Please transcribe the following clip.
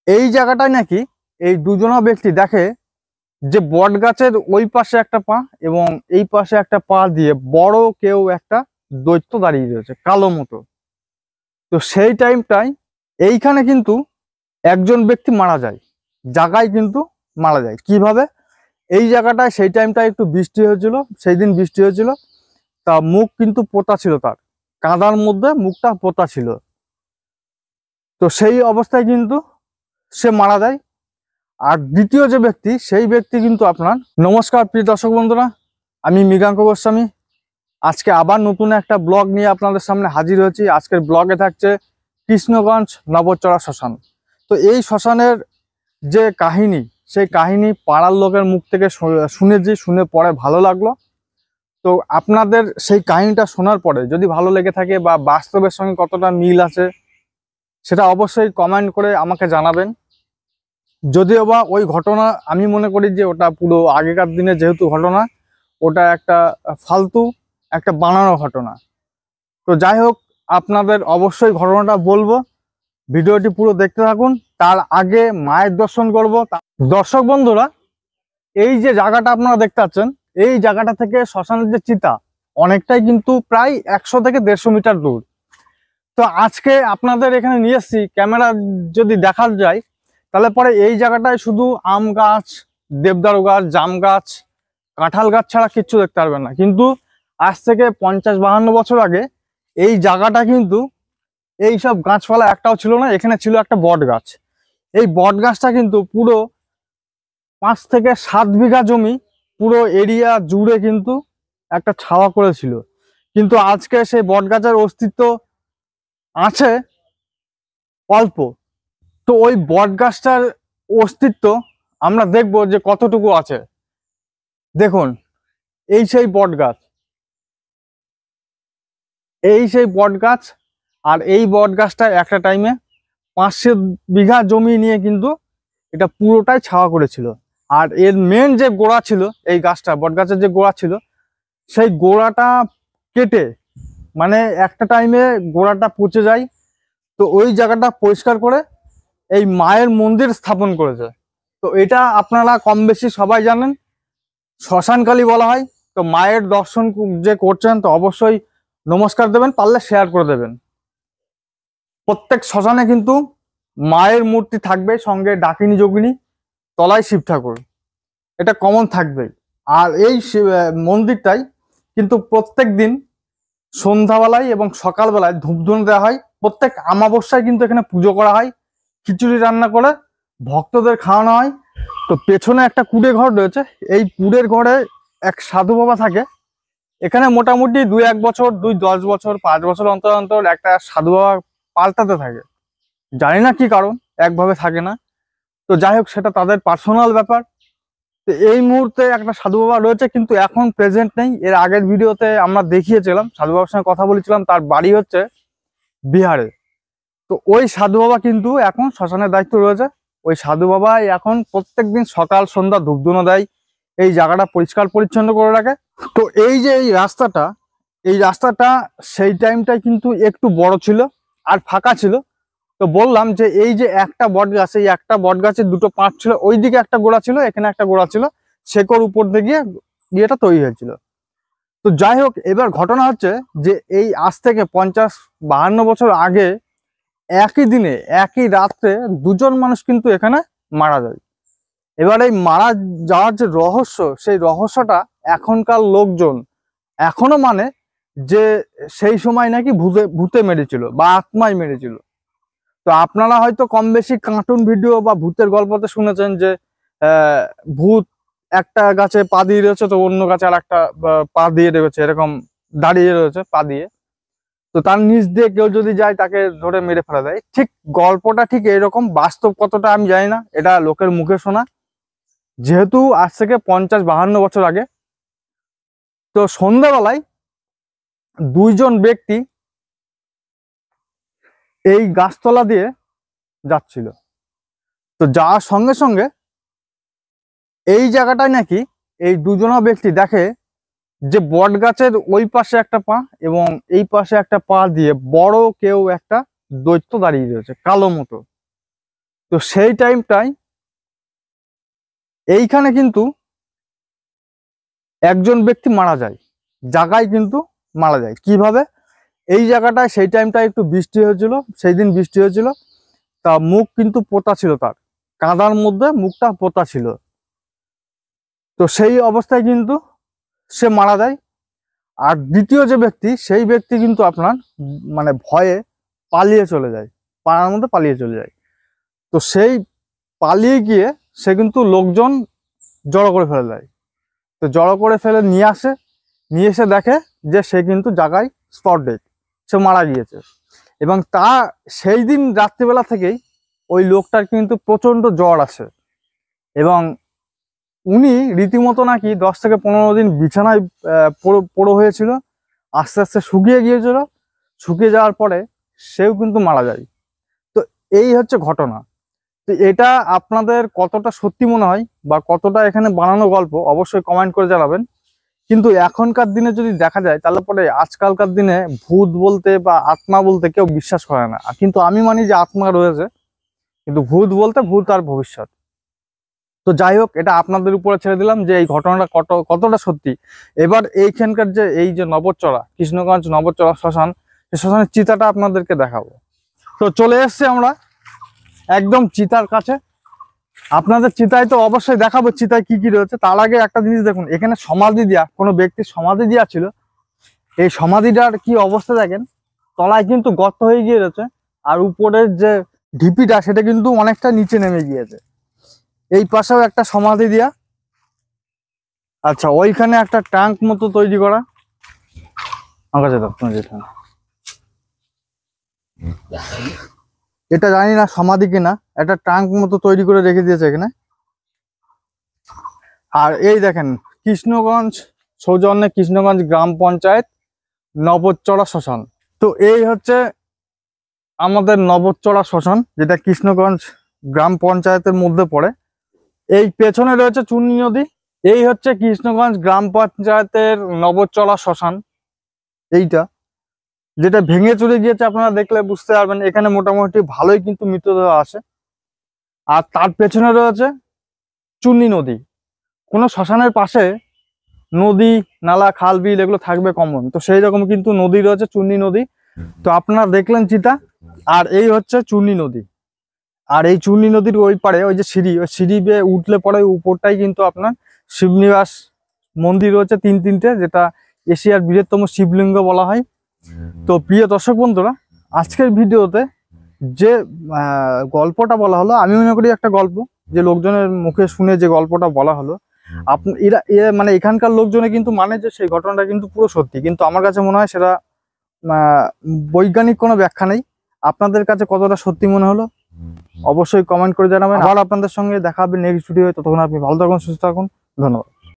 এই জায়গাটায় নাকি এই দুজনা ব্যক্তি দেখে যে বট গাছের ওই পাশে একটা পা এবং এই পাশে একটা পা দিয়ে বড় কেউ একটা দৈত্য দাঁড়িয়ে রয়েছে কালো মতো। তো সেই টাইমটাই এইখানে কিন্তু একজন ব্যক্তি মারা যায়, জায়গায় কিন্তু মারা যায়। কিভাবে? এই জায়গাটায় সেই টাইমটায় একটু বৃষ্টি হয়েছিল, সেই দিন বৃষ্টি হয়েছিল। তা মুখ কিন্তু পোতা ছিল, তার কাদার মধ্যে মুখটা পোতা ছিল। তো সেই অবস্থায় কিন্তু সে মারা যায়। আর দ্বিতীয় যে ব্যক্তি, সেই ব্যক্তি কিন্তু আপনার, নমস্কার প্রিয় দর্শক বন্ধুরা, আমি মৃগাঙ্ক গোস্বামী। আজকে আবার নতুন একটা ব্লগ নিয়ে আপনাদের সামনে হাজির হয়েছি। আজকের ব্লগে থাকছে কৃষ্ণগঞ্জ নবচড়া শ্মশান। তো এই শ্মশানের যে কাহিনী, সেই কাহিনী পাড়ার লোকের মুখ থেকে শুনেছি, শুনে পরে ভালো লাগলো। তো আপনাদের সেই কাহিনীটা শোনার পরে যদি ভালো লেগে থাকে বা বাস্তবের সঙ্গে কতটা মিল আছে, সেটা অবশ্যই কমেন্ট করে আমাকে জানাবেন। যদিও বা ওই ঘটনা আমি মনে করি যে ওটা পুরো আগেকার দিনে যেহেতু ঘটনা, ওটা একটা ফালতু একটা বানানো ঘটনা। তো যাই হোক, আপনাদের অবশ্যই ঘটনাটা বলবো, ভিডিওটি পুরো দেখতে থাকুন। তার আগে মায়ের দর্শন করব। দর্শক বন্ধুরা, এই যে জায়গাটা আপনারা দেখতে পাচ্ছেন, এই জায়গাটা থেকে শ্মশানের যে চিতা অনেকটাই কিন্তু প্রায় 100 থেকে 150 মিটার দূর। তো আজকে আপনাদের এখানে নিয়ে এসেছি, ক্যামেরা যদি দেখা যায় তাহলে পরে এই জায়গাটায় শুধু আম গাছ, দেবদারু গাছ, জাম গাছ, কাঁঠাল গাছ ছাড়া কিচ্ছু দেখতে পারবেন না। কিন্তু আজ থেকে 50-52 বছর আগে এই জায়গাটা কিন্তু এই সব গাছপালা একটাও ছিল না। এখানে ছিল একটা বট গাছ। এই বট গাছটা কিন্তু পুরো 5 থেকে 7 বিঘা জমি, পুরো এরিয়া জুড়ে কিন্তু একটা ছাওয়া করেছিল। কিন্তু আজকে সেই বট গাছের অস্তিত্ব আছে অল্প। তো ওই বট গাছটার অস্তিত্ব আমরা দেখব যে কতটুকু আছে। দেখুন, এই সেই বট গাছ, এই সেই বট গাছ। আর এই বট গাছটা একটা টাইমে 500 বিঘা জমি নিয়ে কিন্তু এটা পুরোটাই ছাওয়া করেছিল। আর এর মেন যে গোড়া ছিল, এই গাছটা বট গাছের যে গোড়া ছিল, সেই গোড়াটা কেটে, মানে একটা টাইমে গোড়াটা পচে যায়। তো ওই জায়গাটা পরিষ্কার করে এই মায়ের মন্দির স্থাপন করেছে। তো এটা আপনারা কম বেশি সবাই জানেন, শ্মশানকালী বলা হয়। তো মায়ের দর্শন যে করছেন, তো অবশ্যই নমস্কার দেবেন, পারলে শেয়ার করে দেবেন। প্রত্যেক শ্মশানে কিন্তু মায়ের মূর্তি থাকবে, সঙ্গে ডাকিনী যোগিনী, তলায় শিব ঠাকুর, এটা কমন থাকবে। আর এই মন্দিরটাই কিন্তু প্রত্যেক দিন সন্ধ্যাবেলায় এবং সকালবেলায় ধূপধুনো দেওয়া হয়। প্রত্যেক অমাবস্যায় কিন্তু এখানে পুজো করা হয়, খিচুড়ি রান্না করে ভক্তদের খাওয়ানো হয়। তো পেছনে একটা কুড়ে ঘর রয়েছে, এই কুড়ের ঘরে এক সাধু বাবা থাকে। এখানে মোটামুটি 2-1 বছর, 2-10 বছর, 5 বছর অন্তর অন্তর একটা সাধু বাবা পাল্টাতে থাকে। জানি না কি কারণ, একভাবে থাকে না। তো যাই হোক, সেটা তাদের পার্সোনাল ব্যাপার। তো এই মুহূর্তে একটা সাধু বাবা রয়েছে, কিন্তু এখন প্রেজেন্ট নেই। এর আগের ভিডিওতে আমরা দেখিয়েছিলাম, সাধু বাবার সঙ্গে কথা বলেছিলাম, তার বাড়ি হচ্ছে বিহারে। তো ওই সাধু বাবা কিন্তু এখন শ্মশানের দায়িত্ব রয়েছে। ওই সাধু বাবা এখন প্রত্যেকদিন সকাল সন্ধ্যা ধূপধুনো দেয়, এই জায়গাটা পরিষ্কার পরিচ্ছন্ন করে রাখে। তো এই যে এই রাস্তাটা, এই রাস্তাটা সেই টাইমটায় কিন্তু একটু বড় ছিল আর ফাঁকা ছিল। তো বললাম যে এই যে একটা বট গাছ, এই একটা বট গাছের দুটো পাঁট ছিল, ওইদিকে একটা গোড়া ছিল, এখানে একটা গোড়া ছিল, শেকড় উপর দিয়ে গিয়ে ইয়েটা তৈরি হয়েছিল। তো যাই হোক, এবার ঘটনা হচ্ছে যে এই আজ থেকে 50-52 বছর আগে একই দিনে একই রাত্রে দুজন মানুষ কিন্তু এখানে মারা যায়। এবার এই মারা যাওয়ার যে রহস্য, সেই রহস্যটা এখনকার লোকজন এখনো মানে যে সেই সময় নাকি ভূতে ভূতে মেরেছিল বা আত্মায় মেরেছিল। তো আপনারা হয়তো কম বেশি কার্টুন ভিডিও বা ভূতের গল্পতে শুনেছেন যে আহ, ভূত একটা গাছে পা দিয়ে রয়েছে, তো অন্য গাছে আর একটা পা দিয়ে রয়েছে, এরকম দাঁড়িয়ে রয়েছে পা দিয়ে। তো তার নিচ দিয়ে কেউ যদি যায়, তাকে ধরে মেরে ফেলা যায়। ঠিক গল্পটা ঠিক এরকম, বাস্তব কতটা আমি জানি না, এটা লোকের মুখে শোনা। যেহেতু আজ থেকে 50-52 বছর আগে, তো সন্ধ্যাবেলায় দুইজন ব্যক্তি এই গাছতলা দিয়ে যাচ্ছিল। তো যাওয়ার সঙ্গে সঙ্গে এই জায়গাটায় নাকি এই দুজনা ব্যক্তি দেখে যে বট গাছের ওই পাশে একটা পা এবং এই পাশে একটা পা দিয়ে বড় কেউ একটা দৈত্য দাঁড়িয়ে রয়েছে কালো মতো। তো সেই টাইমটাই এইখানে কিন্তু একজন ব্যক্তি মারা যায়, জায়গায় কিন্তু মারা যায়। কিভাবে? এই জায়গাটায় সেই টাইমটায় একটু বৃষ্টি হয়েছিল, সেই দিন বৃষ্টি হয়েছিল, তা মুখ কিন্তু পোতা ছিল, তার কাদার মধ্যে মুখটা পোতা ছিল। তো সেই অবস্থায় কিন্তু সে মারা যায়। আর দ্বিতীয় যে ব্যক্তি, সেই ব্যক্তি কিন্তু আপনার মানে ভয়ে পালিয়ে চলে যায়, পাড়ার মধ্যে পালিয়ে চলে যায়। তো সেই পালিয়ে গিয়ে সে কিন্তু লোকজন জড়ো করে ফেলে দেয়। তো জড়ো করে ফেলে নিয়ে আসে, নিয়ে এসে দেখে যে সে কিন্তু জায়গায় স্পট ডেড, সে মারা গিয়েছে। এবং তা সেই দিন রাত্রিবেলা থেকেই ওই লোকটার কিন্তু প্রচণ্ড জ্বর আসে, এবং উনি রীতিমতো নাকি 10 থেকে 15 দিন বিছানায় পড়ে হয়েছিল। আস্তে আস্তে শুকিয়ে গিয়েছিল, শুকিয়ে যাওয়ার পরে সেও কিন্তু মারা যায়। তো এই হচ্ছে ঘটনা। তো এটা আপনাদের কতটা সত্যি মনে হয় বা কতটা এখানে বানানো গল্প অবশ্যই কমেন্ট করে জানাবেন। কিন্তু এখনকার দিনে যদি দেখা যায়, তাহলে পরে আজকালকার দিনে ভূত বলতে বা আত্মা বলতে কেউ বিশ্বাস করে না। কিন্তু আমি মানি যে আত্মা রয়েছে, কিন্তু ভূত বলতে ভূত আর ভবিষ্যৎ। তো যাই হোক, এটা আপনাদের উপরে ছেড়ে দিলাম যে এই ঘটনাটা কতটা সত্যি। এবার এইখানকার যে এই যে নবরচড়া, কৃষ্ণগঞ্জ নবরচড়া শ্মশান, সেই শ্মশানের চিতাটা আপনাদেরকে দেখাবো। তো চলে এসছি আমরা একদম চিতার কাছে। আপনাদের চিতায় তো অবশ্যই দেখাবো চিতায় কি কি রয়েছে। তার আগে একটা জিনিস দেখুন, এখানে সমাধি দেওয়া, কোনো ব্যক্তির সমাধি দেওয়া ছিল। এই সমাধিটার কি অবস্থা দেখেন, তলায় কিন্তু গর্ত হয়ে গিয়ে রয়েছে, আর উপরের যে ঢিপিটা সেটা কিন্তু অনেকটা নিচে নেমে গিয়েছে। এই পাশেও একটা সমাধি দেওয়া। আচ্ছা, ওইখানে একটা ট্যাঙ্ক মতো তৈরি করা। আমার কাছে যেটা এটা জানি না সমাধি কিনা, একটা ট্যাঙ্ক মতো তৈরি করে রেখে দিয়েছে এখানে। আর এই দেখেন কৃষ্ণগঞ্জ, সৌজন্যে কৃষ্ণগঞ্জ গ্রাম পঞ্চায়েত নবরচড়া শ্মশান। তো এই হচ্ছে আমাদের নবরচড়া শ্মশান, যেটা কৃষ্ণগঞ্জ গ্রাম পঞ্চায়েতের মধ্যে পড়ে। এই পেছনে রয়েছে চুন্নি নদী। এই হচ্ছে কৃষ্ণগঞ্জ গ্রাম পঞ্চায়েতের নবরচড়া শ্মশান, এইটা যেটা ভেঙে চলে গিয়েছে। আপনারা দেখলে বুঝতে পারবেন এখানে মোটামুটি ভালোই কিন্তু মৃতদেহ আসে। আর তার পেছনে রয়েছে চুন্নি নদী। কোনো শ্মশানের পাশে নদী, নালা, খাল, বিল এগুলো থাকবে কমন, তো সেই রকম কিন্তু নদী রয়েছে, চুন্নি নদী। তো আপনারা দেখলেন চিতা, আর এই হচ্ছে চুন্নি নদী। আর এই চুন্নি নদীর ওই পারে ওই যে সিঁড়ি, ওই সিঁড়ি বেয়ে উঠলে পরে উপরটাই কিন্তু আপনার শিবনিবাস মন্দির রয়েছে, তিনটে, যেটা এশিয়ার বৃহত্তম শিবলিঙ্গ বলা হয়। তো প্রিয় দর্শক বন্ধুরা, আজকের ভিডিওতে যে গল্পটা বলা হলো, আমি মনে করি একটা গল্প, যে লোকজনের মুখে শুনে যে গল্পটা বলা হলো, এরা মানে এখানকার লোকজনে কিন্তু মানে যে সেই ঘটনাটা কিন্তু পুরো সত্যি। কিন্তু আমার কাছে মনে হয় সেটা বৈজ্ঞানিক কোনো ব্যাখ্যা নেই। আপনাদের কাছে কতটা সত্যি মনে হলো অবশ্যই কমেন্ট করে জানাবেন। আবার আপনাদের সঙ্গে দেখা হবে নেক্সট ভিডিও। ততক্ষণ আপনি ভালো থাকুন, সুস্থ থাকুন। ধন্যবাদ।